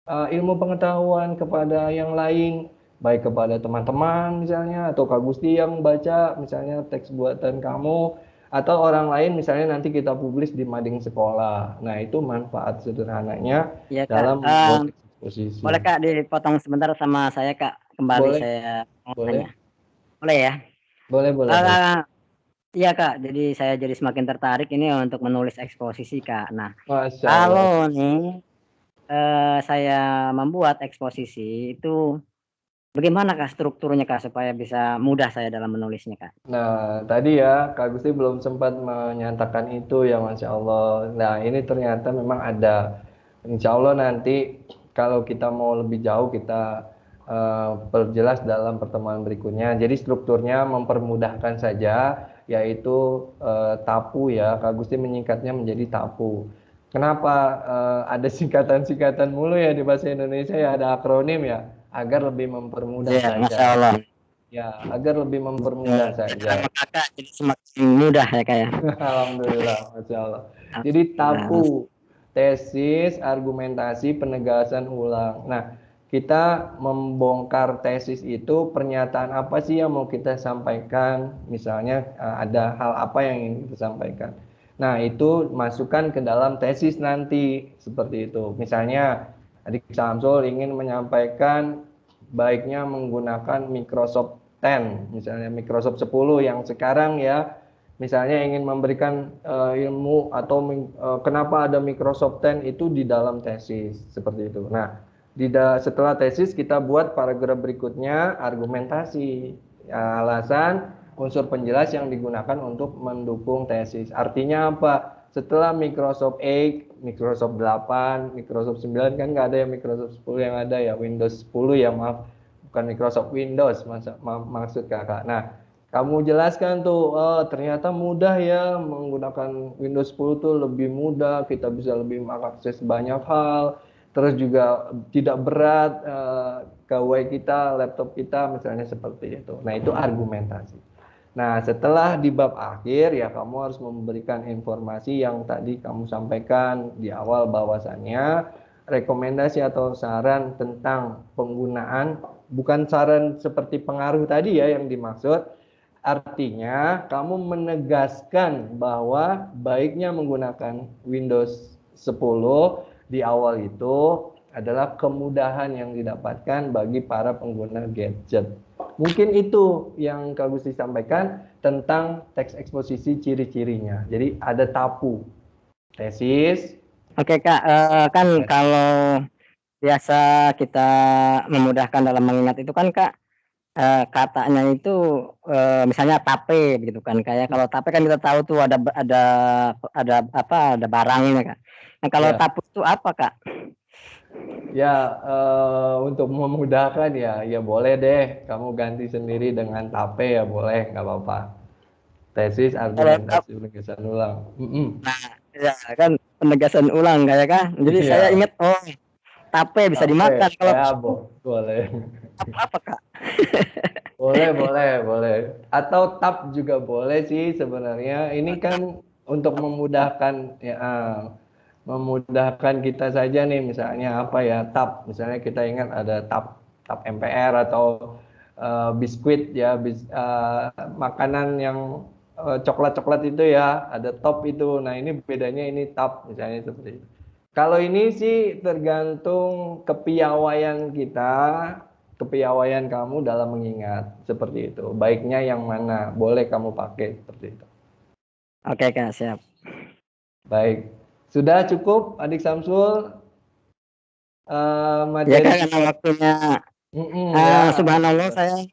ilmu pengetahuan kepada yang lain, baik kepada teman-teman misalnya, atau Kak Gusti yang baca misalnya teks buatan kamu, atau orang lain misalnya nanti kita publis di mading sekolah. Nah, itu manfaat sederhananya
Iya Kak.
dalam membuat teks eksposisi.
Boleh Kak dipotong sebentar sama saya Kak. Kembali
Boleh,
saya mau
boleh,
tanya. Boleh ya?
boleh.
Eh, iya Kak. Jadi saya jadi semakin tertarik ini untuk menulis eksposisi Kak. Nah,
Masya Allah.
kalau nih saya membuat eksposisi itu bagaimana Kak strukturnya Kak supaya bisa mudah saya dalam menulisnya Kak?
Nah, tadi ya, Kak Gusti belum sempat menyatakan itu ya, Masya Allah. Nah, ini ternyata memang ada. Insya Allah nanti kalau kita mau lebih jauh, kita perjelas dalam pertemuan berikutnya. Jadi strukturnya mempermudahkan saja, yaitu TAPU ya. Kak Gusti menyingkatnya menjadi TAPU. Kenapa ada singkatan-singkatan mulu ya di bahasa Indonesia ya, ada akronim ya, agar lebih mempermudah
Iya, Masya
saja.
Allah.
Ya, agar lebih mempermudah
Sama
saja.
Kakak jadi semakin mudah ya Kak ya.
Alhamdulillah, Masya Allah. Jadi
Alhamdulillah.
TAPU. tesis, argumentasi, penegasan ulang. Nah, kita membongkar tesis itu pernyataan apa sih yang mau kita sampaikan, misalnya ada hal apa yang ingin kita sampaikan. Nah, itu masukkan ke dalam tesis nanti, seperti itu. Misalnya, Adik Samsul ingin menyampaikan baiknya menggunakan Microsoft 10, misalnya Microsoft 10 yang sekarang ya, misalnya ingin memberikan ilmu atau kenapa ada Microsoft 10 itu di dalam tesis, seperti itu. Nah, setelah tesis kita buat paragraf berikutnya argumentasi, ya, alasan unsur penjelas yang digunakan untuk mendukung tesis. Artinya apa? Setelah Microsoft 8, Microsoft 8, Microsoft 9 kan nggak ada yang Microsoft 10 yang ada ya, Windows 10 ya, maaf, bukan Microsoft Windows maksud kakak. Nah, kamu jelaskan tuh, oh, ternyata mudah ya menggunakan Windows 10 tuh lebih mudah, kita bisa lebih mengakses banyak hal, terus juga tidak berat gawai kita, laptop kita, misalnya seperti itu. Nah, itu argumentasi. Nah, setelah di bab akhir ya kamu harus memberikan informasi yang tadi kamu sampaikan di awal, bahwasannya rekomendasi atau saran tentang penggunaan, bukan saran seperti pengaruh tadi ya yang dimaksud. Artinya kamu menegaskan bahwa baiknya menggunakan Windows 10 di awal itu adalah kemudahan yang didapatkan bagi para pengguna gadget. Mungkin itu yang Kak Gusti sampaikan tentang teks eksposisi ciri-cirinya. Jadi ada TAPU, tesis.
Oke Kak, kan kalau biasa kita memudahkan dalam mengingat itu kan Kak, katanya itu misalnya tape begitu kan, kayak kalau tape kan kita tahu tuh ada apa, ada barangnya Kak. Nah kalau
Ya.
tapu itu apa Kak?
Ya, untuk memudahkan ya boleh deh kamu ganti sendiri dengan tape ya, boleh, nggak apa-apa. Tesis,
Kalau
argumentasi, penegasan ulang.
ya kan penegasan ulang kayak Kak. Jadi saya
Iya,
ingat, oh tape bisa
tape,
dimakan, kalau
ya
tapu
boleh.
apa Kak?
Boleh. Atau tab juga boleh sih sebenarnya. Ini kan untuk memudahkan ya, memudahkan kita saja nih, misalnya apa ya, tab. Misalnya kita ingat ada tab MPR atau biskuit ya, makanan yang coklat-coklat itu ya, ada top itu. Nah, ini bedanya, ini tab misalnya seperti itu. Kalau ini sih tergantung kepiawaian kita, kepiawaian kamu dalam mengingat, seperti itu. Baiknya yang mana, boleh kamu pakai seperti itu.
Oke Kak, siap.
Baik, sudah cukup Adik Samsul
Ya
materi
Kak, karena
kita.
waktunya
Ya,
subhanallah, saya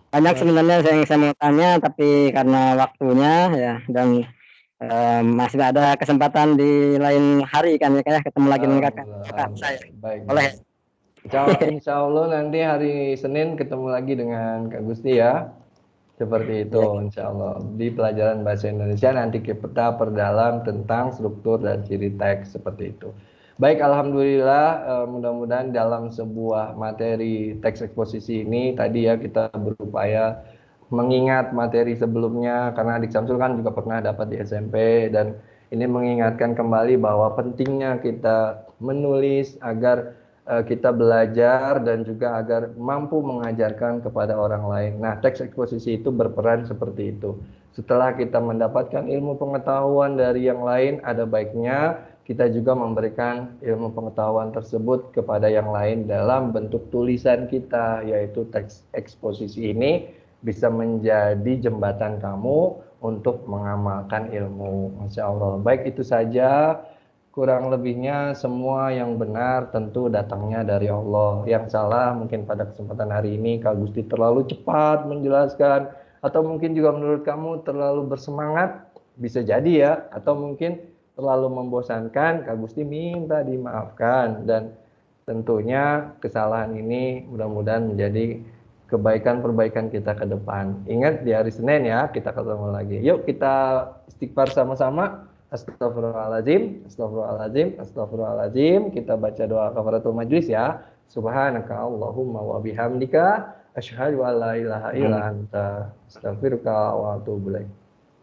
banyak
Mas.
sebenarnya yang saya mau tanya, tapi karena waktunya ya, dan masih ada kesempatan di lain hari kan ya Kak, ketemu lagi dengan kakak
Alhamdulillah.
saya. Boleh.
Baik. Insya Allah nanti hari Senin ketemu lagi dengan Kak Gusti ya. Seperti itu,
Ya,
insya Allah. Di pelajaran bahasa Indonesia nanti kita perdalam tentang struktur dan ciri teks, seperti itu. Baik, Alhamdulillah, mudah-mudahan dalam sebuah materi teks eksposisi ini, tadi ya kita berupaya mengingat materi sebelumnya, karena Adik Samsul kan juga pernah dapat di SMP, dan ini mengingatkan kembali bahwa pentingnya kita menulis agar kita belajar dan juga agar mampu mengajarkan kepada orang lain. Nah, teks eksposisi itu berperan seperti itu. Setelah kita mendapatkan ilmu pengetahuan dari yang lain, ada baiknya kita juga memberikan ilmu pengetahuan tersebut kepada yang lain dalam bentuk tulisan kita, yaitu teks eksposisi ini bisa menjadi jembatan kamu untuk mengamalkan ilmu. Masya Allah. Baik, itu saja. Kurang lebihnya semua yang benar tentu datangnya dari Allah. Yang salah mungkin pada kesempatan hari ini Kak Gusti terlalu cepat menjelaskan, atau mungkin juga menurut kamu terlalu bersemangat, bisa jadi ya, atau mungkin terlalu membosankan. Kak Gusti minta dimaafkan, dan tentunya kesalahan ini mudah-mudahan menjadi kebaikan-perbaikan kita ke depan. Ingat, di hari Senin ya kita ketemu lagi. Yuk kita istighfar sama-sama. Astagfirullahaladzim, astagfirullahaladzim, astagfirullahaladzim. Kita baca doa kafaratul majlis ya. Subhanaka Allahumma wa bihamdika asyhadu an la ilaha illa anta astaghfiruka wa atubu ilaik.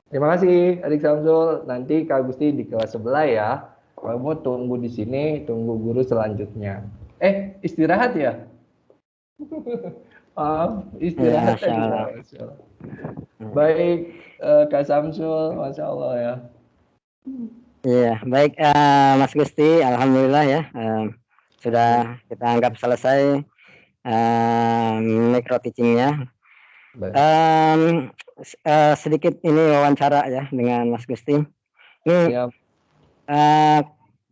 Terima kasih Adik Samsul. Nanti Kak Gusti di kelas sebelah ya. Kamu tunggu di sini, tunggu guru selanjutnya. Istirahat ya?
Ya,
Istirahat
Masya
tadi
Allah.
ya. Masya Allah. Baik, Kak Samsul, Masya Allah ya.
Iya, baik Mas Gusti, Alhamdulillah ya. Sudah kita anggap selesai micro teachingnya.
Baik.
Sedikit ini wawancara ya dengan Mas Gusti. Ini
Siap.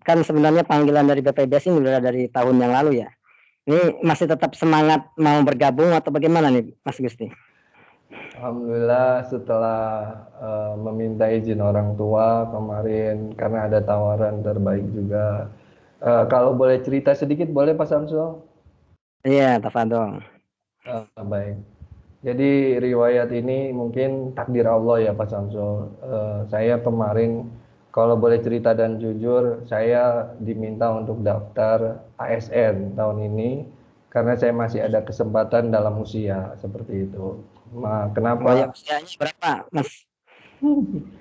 Kan sebenarnya panggilan dari BPBS ini sudah dari tahun yang lalu ya. Ini masih tetap semangat mau bergabung atau bagaimana nih Mas Gusti?
Alhamdulillah setelah meminta izin orang tua kemarin karena ada tawaran terbaik juga. Kalau boleh cerita sedikit boleh Pak Samsul?
Iya, tafadhol.
Baik. Jadi riwayat ini mungkin takdir Allah ya Pak Samsul. Saya kemarin kalau boleh cerita dan jujur, saya diminta untuk daftar ASN tahun ini karena saya masih ada kesempatan dalam usia seperti itu. Nah,
Oh ya,
kenapa?
usianya berapa Mas?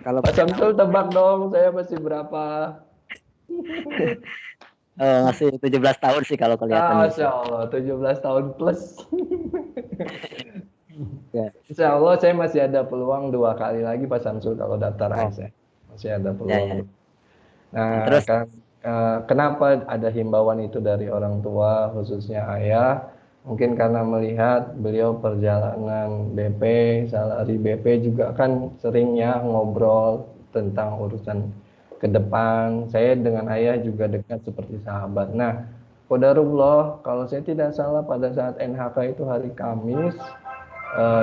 Kalau
Pak
boleh tahu.
Samsul tebak dong, saya masih berapa?
Masih 17 tahun sih kalau kelihatan di
Masya
sini.
Allah, 17 tahun plus.
Ya.
Insya Allah saya masih ada peluang 2 kali lagi Pak Samsul kalau daftar
Oh,
ASN. Masih ada
ya ya.
peluang.
Nah,
Nah,
terus
kan kenapa ada himbauan itu dari orang tua, khususnya ayah? Mungkin karena melihat beliau perjalanan BP, salari BP juga kan seringnya ngobrol tentang urusan ke depan. Saya dengan ayah juga dekat seperti sahabat. Nah, qadarullah, kalau saya tidak salah pada saat NHK itu hari Kamis,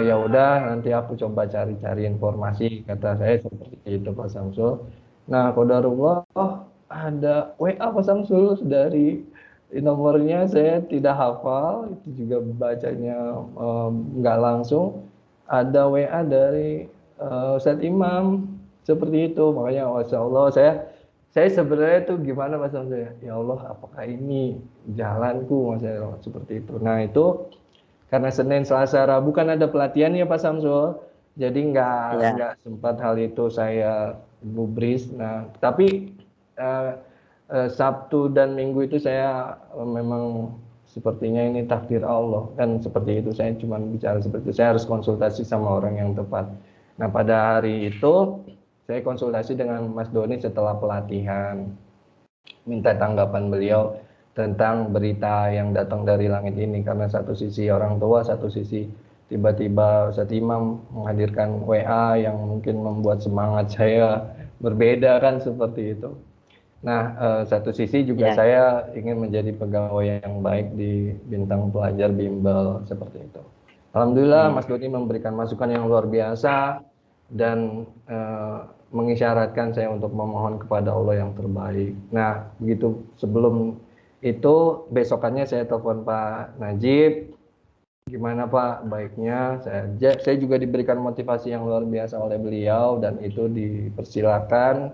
ya udah nanti aku coba cari-cari informasi, kata saya seperti itu Pak Samsul. Nah, qadarullah ada WA Pak Samsul dari nomornya saya tidak hafal, itu juga bacanya nggak langsung. Ada WA dari Ustadz Imam seperti itu, makanya Masya Allah saya sebenarnya tuh gimana Mas Samsul ya, ya Allah apakah ini jalanku Mas seperti itu. Nah itu karena Senin, Selasa, Rabu kan ada pelatihan ya Pak Samsul. Jadi
ya.
nggak sempat hal itu saya gubris. Nah, tapi eh, Sabtu dan Minggu itu saya memang sepertinya ini takdir Allah. Kan seperti itu, saya cuma bicara seperti itu. Saya harus konsultasi sama orang yang tepat. Nah, pada hari itu saya konsultasi dengan Mas Doni setelah pelatihan, minta tanggapan beliau tentang berita yang datang dari langit ini, karena satu sisi orang tua, satu sisi tiba-tiba Ustadz Imam menghadirkan WA yang mungkin membuat semangat saya berbeda kan seperti itu. Nah, satu sisi juga
Ya.
saya ingin menjadi pegawai yang baik di Bintang Pelajar Bimbel seperti itu. Alhamdulillah
Hmm.
Mas Doni memberikan masukan yang luar biasa dan mengisyaratkan saya untuk memohon kepada Allah yang terbaik. Nah, begitu sebelum itu besokannya saya telepon Pak Najib, gimana Pak baiknya? Saya juga diberikan motivasi yang luar biasa oleh beliau dan itu dipersilakan,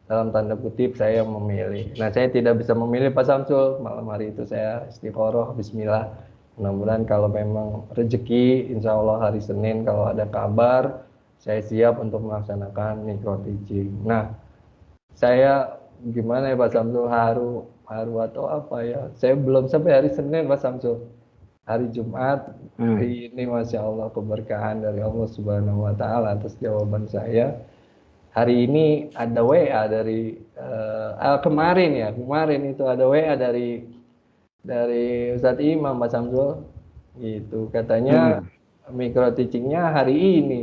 dalam tanda kutip saya memilih. Nah, saya tidak bisa memilih Pak Samsul. Malam hari itu saya istiqoroh, Bismillah. Mudah-mudahan kalau memang rezeki, insya Allah hari Senin kalau ada kabar, saya siap untuk melaksanakan micro teaching. Nah, saya gimana ya Pak Samsul, haru atau apa ya? Saya belum sampai hari Senin Pak Samsul. Hari Jumat,
Hmm.
hari ini Masya Allah keberkahan dari Allah Subhanahu Wa Taala atas jawaban saya. Hari ini ada WA dari kemarin itu ada WA dari Ustadz Imam Pak Samsul. Gitu katanya
Hmm.
micro teachingnya hari ini.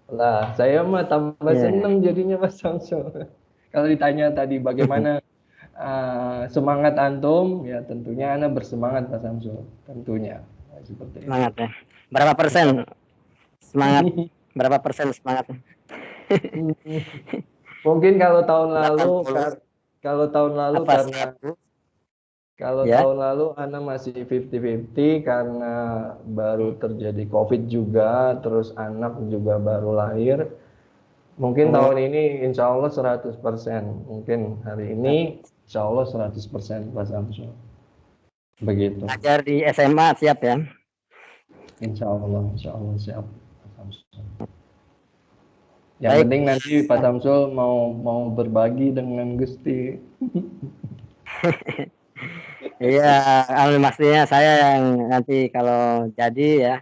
Lah, saya mah tambah
Ya.
seneng jadinya Mas Samsul. Kalau ditanya tadi bagaimana semangat antum, ya tentunya Anda bersemangat Mas Samsul, tentunya. Nah, seperti itu.
Semangat ya. Berapa persen semangat? Berapa persen semangatnya?
Mungkin kalau tahun lalu
80
kalau tahun lalu
apa
karena
100?
kalau
Ya.
tahun lalu Anda masih 50-50 karena baru terjadi COVID juga, terus anak juga baru lahir. Mungkin
Oh,
tahun ini insya Allah 100%. Mungkin hari ini insya Allah 100% Pak Samsul. Begitu.
ngajar di SMA siap ya.
Insya Allah siap Pak Samsul. Yang
Baik.
penting nanti Pak Samsul mau berbagi dengan Gusti.
Iya, maksudnya saya yang nanti kalau jadi ya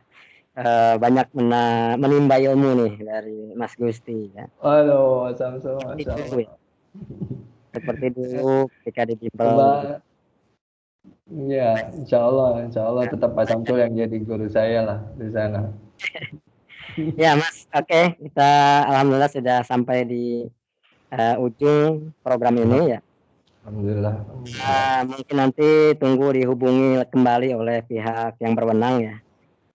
banyak menimba ilmu nih dari Mas Gusti ya.
Halo, Pak Samsul, Masya
Itu ya,
Allah.
seperti dulu ketika di Bimbel gitu.
Coba, ya, insya Allah tetap Pak Samsul yang jadi guru saya lah di sana.
Ya Mas, oke, kita alhamdulillah sudah sampai di ujung program ini ya.
Alhamdulillah, alhamdulillah.
Mungkin nanti tunggu dihubungi kembali oleh pihak yang berwenang ya,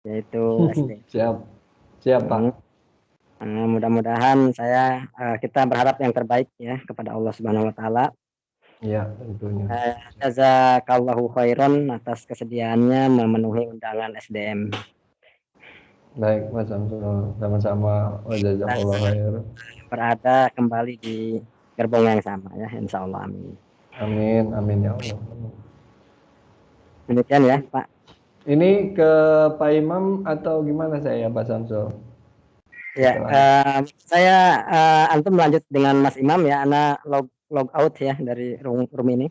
yaitu SD.
Siap, siap Pak.
Mudah-mudahan kita berharap yang terbaik ya kepada Allah Subhanahu Wa Taala.
Iya, tentunya.
Jazakallahu khairan atas kesediaannya memenuhi undangan SDM.
Baik, Mas Samsul, sama-sama. Wajazakallah khair.
Berada kembali di gerbong yang sama ya, insya Allah, amin.
Amin, amin ya Allah.
Demikian ya Pak.
Ini ke Pak Imam atau gimana saya Pak Samsul?
Ya, saya antum lanjut dengan Mas Imam ya, ana log out ya dari room ini.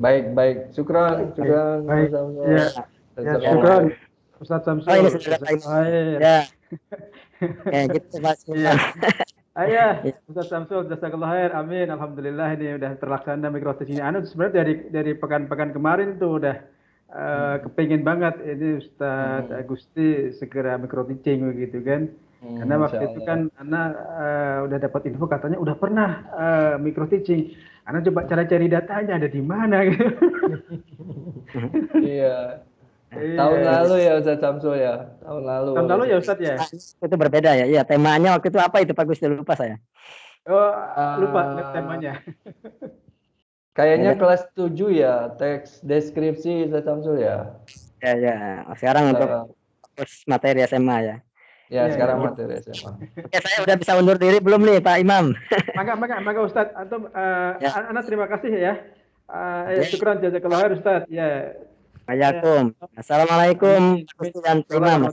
Baik, baik. Syukran, syukran
Baik.
Mas Samsul.
Ya, ya syukran Ustaz Samsul.
Oh ini sudah ada Pak Imam. Ya, kayak gitu Mas
Iya.
Imam.
Ya, Ustaz Samsul, jazakallah khair. Amin. Alhamdulillah ini udah terlaksana mikrotis ini. Anu sebenarnya dari pekan-pekan kemarin tuh udah kepingin banget ini Ustaz Agusti segera mikro teaching begitu kan. Karena waktu itu kan Ana udah dapat info katanya udah pernah mikro teaching. Ana coba cara cari datanya ada di mana gitu.
Iya. Tahun lalu ya Ustaz Samsul ya. Tahun lalu.
Tahun lalu ya Ustaz ya.
Itu berbeda ya. Iya, temanya waktu itu apa itu Pak Gusti, lupa saya.
Oh, lupa temanya.
Kayaknya kelas 7 ya, teks deskripsi Ustaz Samsul ya.
Ya, ya. Sekarang untuk materi SMA ya.
Ya, sekarang materi SMA.
Oke, saya udah bisa undur diri belum nih Pak Imam?
Maka Ustaz. Antum, Ana terima kasih ya. Syukran jazakallah khair Ustaz. Ya.
Waalaikumsalam. Assalamualaikum Gusti dan Imam.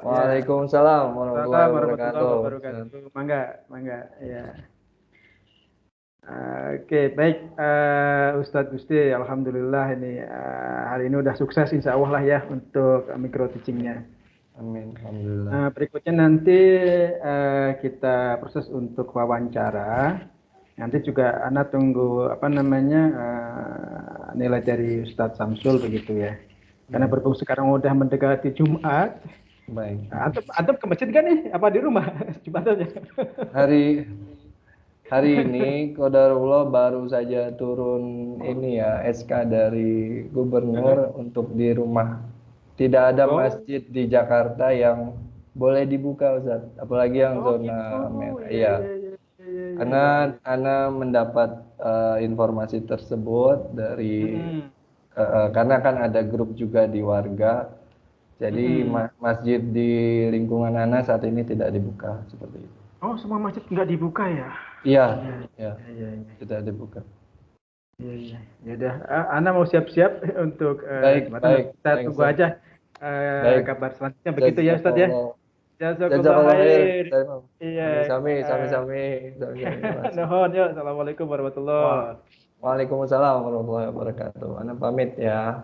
Waalaikumsalam warahmatullahi wabarakatuh.
Mangga ya. Oke, baik Ustadz Gusti, alhamdulillah ini hari ini udah sukses insya Allah lah ya untuk mikro teachingnya.
Amin, alhamdulillah.
Berikutnya nanti kita proses untuk wawancara. Nanti juga Ana tunggu nilai dari Ustadz Samsul begitu ya. Karena berhubung sekarang udah mendekati Jumat.
Baik.
Antum ke masjid kan nih? Apa di rumah? Jumat aja.
Hari ini Qadarullah baru saja turun ini ya SK dari gubernur untuk di rumah. Tidak ada masjid di Jakarta yang boleh dibuka Ustaz, apalagi yang zona merah. Iya. Karena Ana mendapat informasi tersebut dari karena kan ada grup juga di warga. Jadi masjid di lingkungan Ana saat ini tidak dibuka seperti itu.
Oh, semua masjid nggak dibuka ya?
Iya, tidak dibuka.
Iya. Ya udah, Ana mau siap-siap untuk
baik.
Kita tunggu aja kabar selanjutnya begitu ya Ustaz ya. Jazakallah khair.
Iya. Sami.
Nuhun ya. Assalamualaikum warahmatullahi wabarakatuh.
Waalaikumsalam warahmatullahi wabarakatuh. Ana pamit ya.